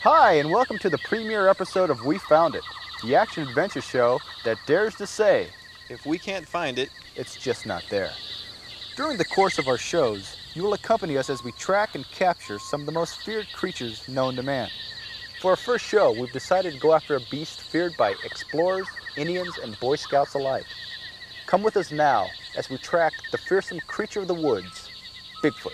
Hi, and welcome to the premiere episode of We Found It, the action-adventure show that dares to say, if we can't find it, it's just not there. During the course of our shows, you will accompany us as we track and capture some of the most feared creatures known to man. For our first show, we've decided to go after a beast feared by explorers, Indians, and Boy Scouts alike. Come with us now as we track the fearsome creature of the woods, Bigfoot.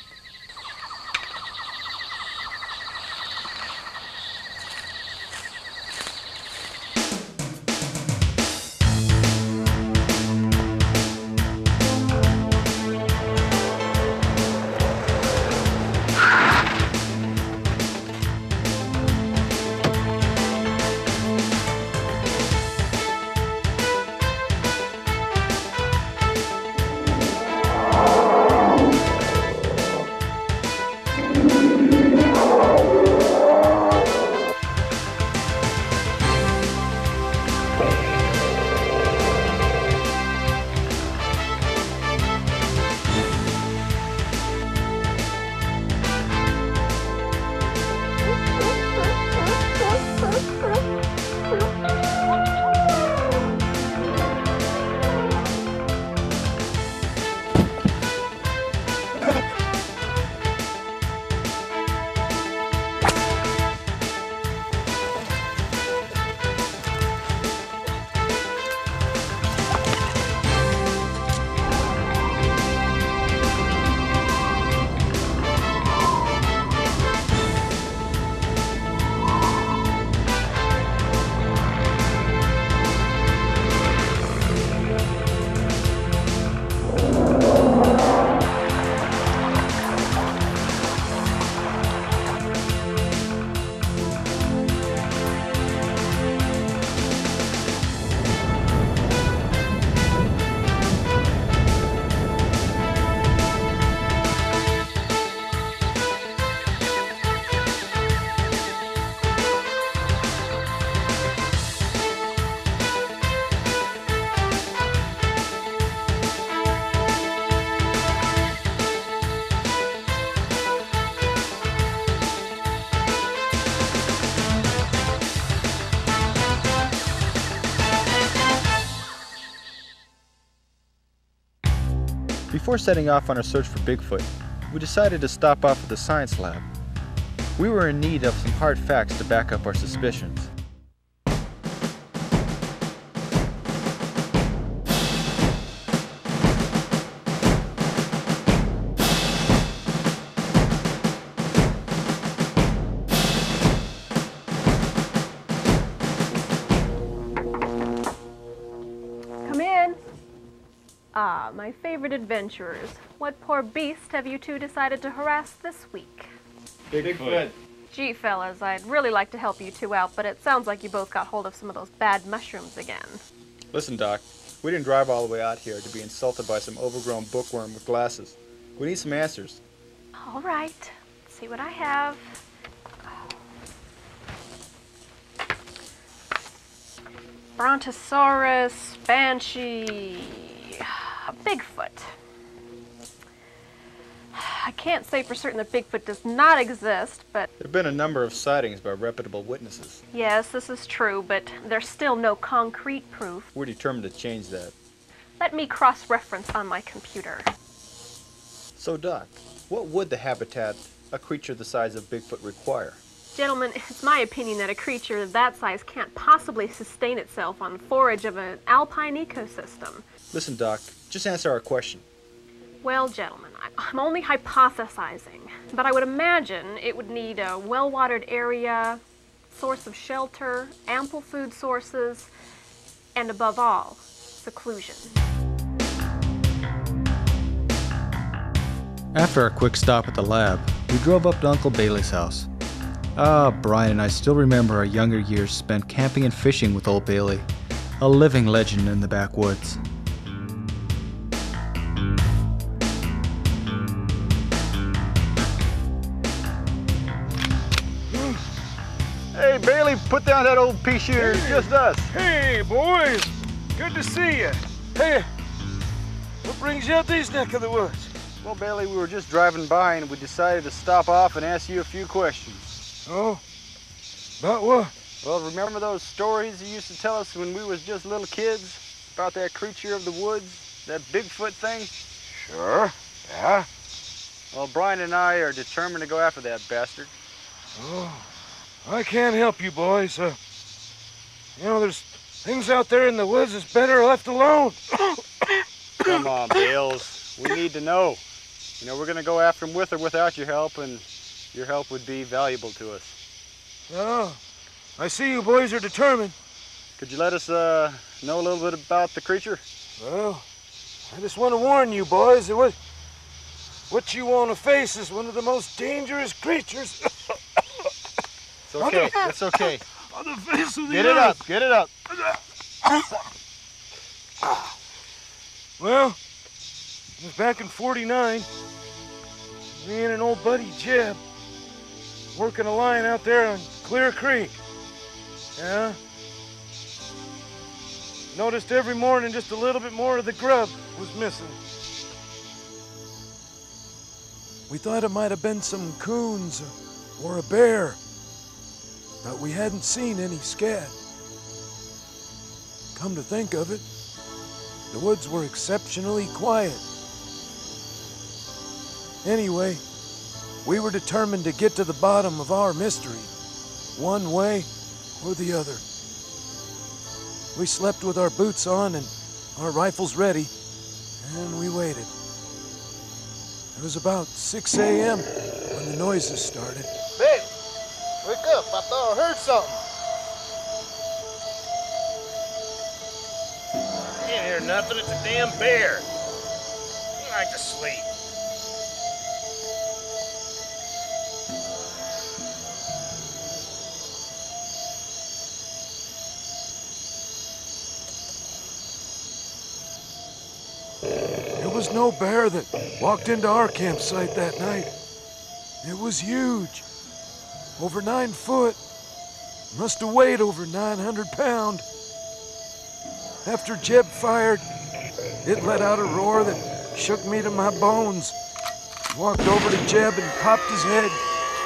Before setting off on our search for Bigfoot, we decided to stop off at the science lab. We were in need of some hard facts to back up our suspicions. Ah, my favorite adventurers. What poor beast have you two decided to harass this week? Bigfoot. Gee, fellas, I'd really like to help you two out, but it sounds like you both got hold of some of those bad mushrooms again. Listen, Doc, we didn't drive all the way out here to be insulted by some overgrown bookworm with glasses. We need some answers. All right, let's see what I have. Brontosaurus, Banshee, Bigfoot. I can't say for certain that Bigfoot does not exist, but... There have been a number of sightings by reputable witnesses. Yes, this is true, but there's still no concrete proof. We're determined to change that. Let me cross-reference on my computer. So, Doc, what would the habitat a creature the size of Bigfoot require? Gentlemen, it's my opinion that a creature of that size can't possibly sustain itself on forage of an alpine ecosystem. Listen, Doc, just answer our question. Well, gentlemen, I'm only hypothesizing, but I would imagine it would need a well-watered area, source of shelter, ample food sources, and above all, seclusion. After our quick stop at the lab, we drove up to Uncle Bailey's house. Brian and I still remember our younger years spent camping and fishing with Old Bailey, a living legend in the backwoods. Hey, Bailey, put down that old pea shooter. It's just us. Hey, boys. Good to see you. Hey, what brings you out these neck of the woods? Well, Bailey, we were just driving by and we decided to stop off and ask you a few questions. Oh? About what? Well, remember those stories you used to tell us when we was just little kids? About that creature of the woods? That Bigfoot thing? Sure, yeah. Well, Brian and I are determined to go after that bastard. Oh, I can't help you boys. There's things out there in the woods that's better left alone. Come on, Bales. We need to know. We're going to go after him with or without your help, and your help would be valuable to us. Oh, I see you boys are determined. Could you let us know a little bit about the creature? Well, I just want to warn you boys that what you want to face is one of the most dangerous creatures. It's okay. It's okay. On the face of the Get earth. it up. Get it up. Well, it was back in '49. Me and an old buddy, Jeb, working a line out there on Clear Creek. Yeah? Noticed every morning just a little bit more of the grub was missing. We thought it might have been some coons or a bear, but we hadn't seen any scat. Come to think of it, the woods were exceptionally quiet. Anyway, we were determined to get to the bottom of our mystery, one way or the other. We slept with our boots on and our rifles ready, and we waited. It was about 6 a.m. when the noises started. Babe, wake up. I thought I heard something. I can't hear nothing. It's a damn bear. I like to sleep. It was no bear that walked into our campsite that night. It was huge. Over 9 foot. Must have weighed over 900 pounds. After Jeb fired, it let out a roar that shook me to my bones. Walked over to Jeb and popped his head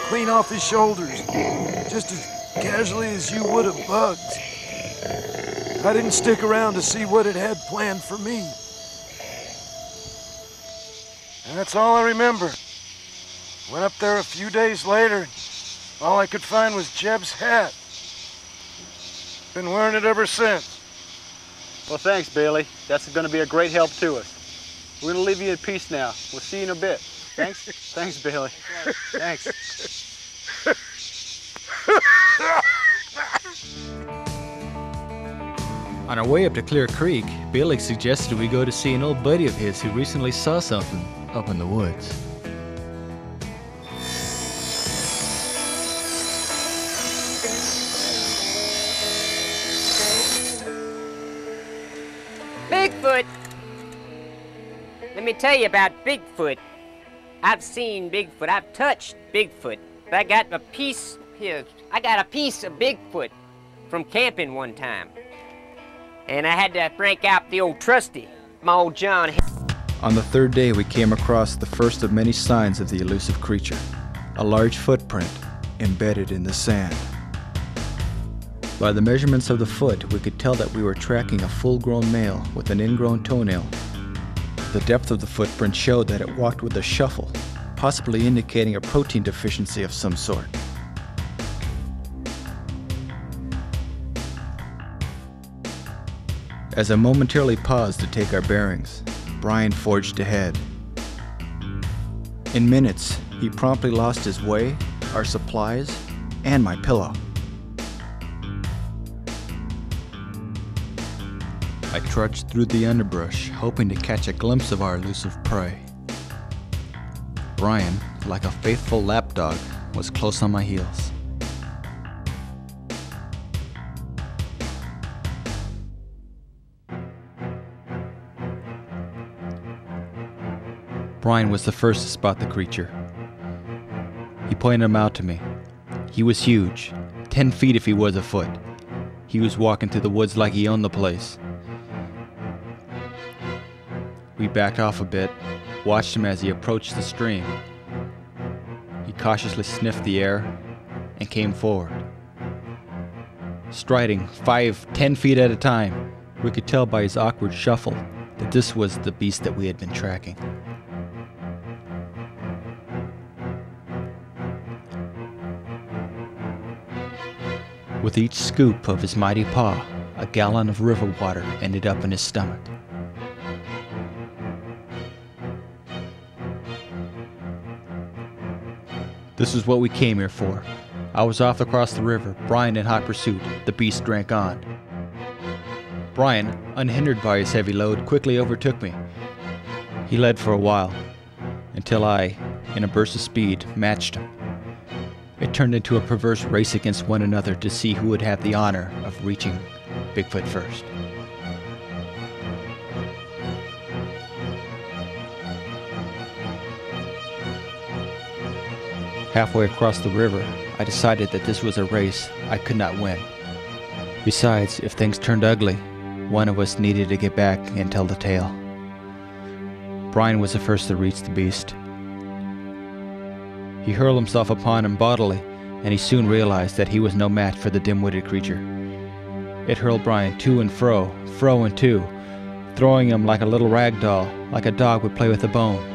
clean off his shoulders, just as casually as you would a bug's. I didn't stick around to see what it had planned for me. And that's all I remember. Went up there a few days later, and all I could find was Jeb's hat. Been wearing it ever since. Well, thanks, Bailey. That's going to be a great help to us. We're going to leave you in peace now. We'll see you in a bit. Thanks. Thanks, Bailey. Thanks. On our way up to Clear Creek, Bailey suggested we go to see an old buddy of his who recently saw something up in the woods. Bigfoot! Let me tell you about Bigfoot. I've seen Bigfoot. I've touched Bigfoot. I got a piece here. I got a piece of Bigfoot from camping one time. And I had to break out the old trusty, my old John. On the third day, we came across the first of many signs of the elusive creature, a large footprint embedded in the sand. By the measurements of the foot, we could tell that we were tracking a full-grown male with an ingrown toenail. The depth of the footprint showed that it walked with a shuffle, possibly indicating a protein deficiency of some sort. As I momentarily paused to take our bearings, Brian forged ahead. In minutes, he promptly lost his way, our supplies, and my pillow. I trudged through the underbrush, hoping to catch a glimpse of our elusive prey. Brian, like a faithful lapdog, was close on my heels. Brian was the first to spot the creature. He pointed him out to me. He was huge, 10 feet if he was a foot. He was walking through the woods like he owned the place. We backed off a bit, watched him as he approached the stream. He cautiously sniffed the air and came forward. striding 5-10 feet at a time. We could tell by his awkward shuffle that this was the beast that we had been tracking. With each scoop of his mighty paw, a gallon of river water ended up in his stomach. This is what we came here for. I was off across the river, Brian in hot pursuit. The beast drank on. Brian, unhindered by his heavy load, quickly overtook me. He led for a while, until I, in a burst of speed, matched him. It turned into a perverse race against one another to see who would have the honor of reaching Bigfoot first. Halfway across the river, I decided that this was a race I could not win. Besides, if things turned ugly, one of us needed to get back and tell the tale. Brian was the first to reach the beast. He hurled himself upon him bodily, and he soon realized that he was no match for the dim-witted creature. It hurled Brian to and fro and to, throwing him like a little rag doll, like a dog would play with a bone.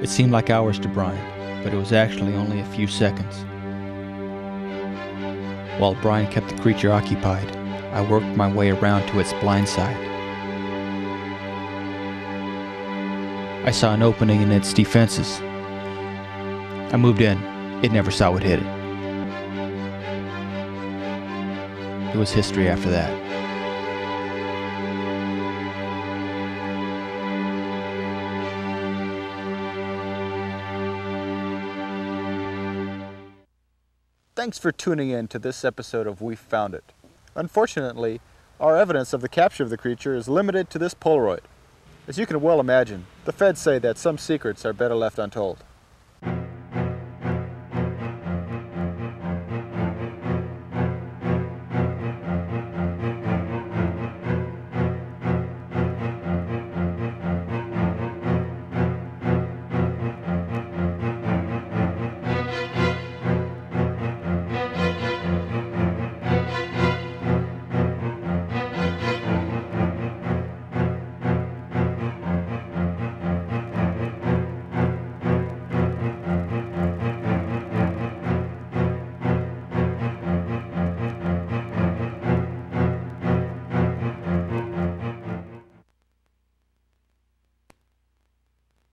It seemed like hours to Brian, but it was actually only a few seconds. While Brian kept the creature occupied, I worked my way around to its blind side. I saw an opening in its defenses. I moved in. It never saw what hit it. It was history after that. Thanks for tuning in to this episode of We Found It. Unfortunately, our evidence of the capture of the creature is limited to this Polaroid. As you can well imagine, the feds say that some secrets are better left untold.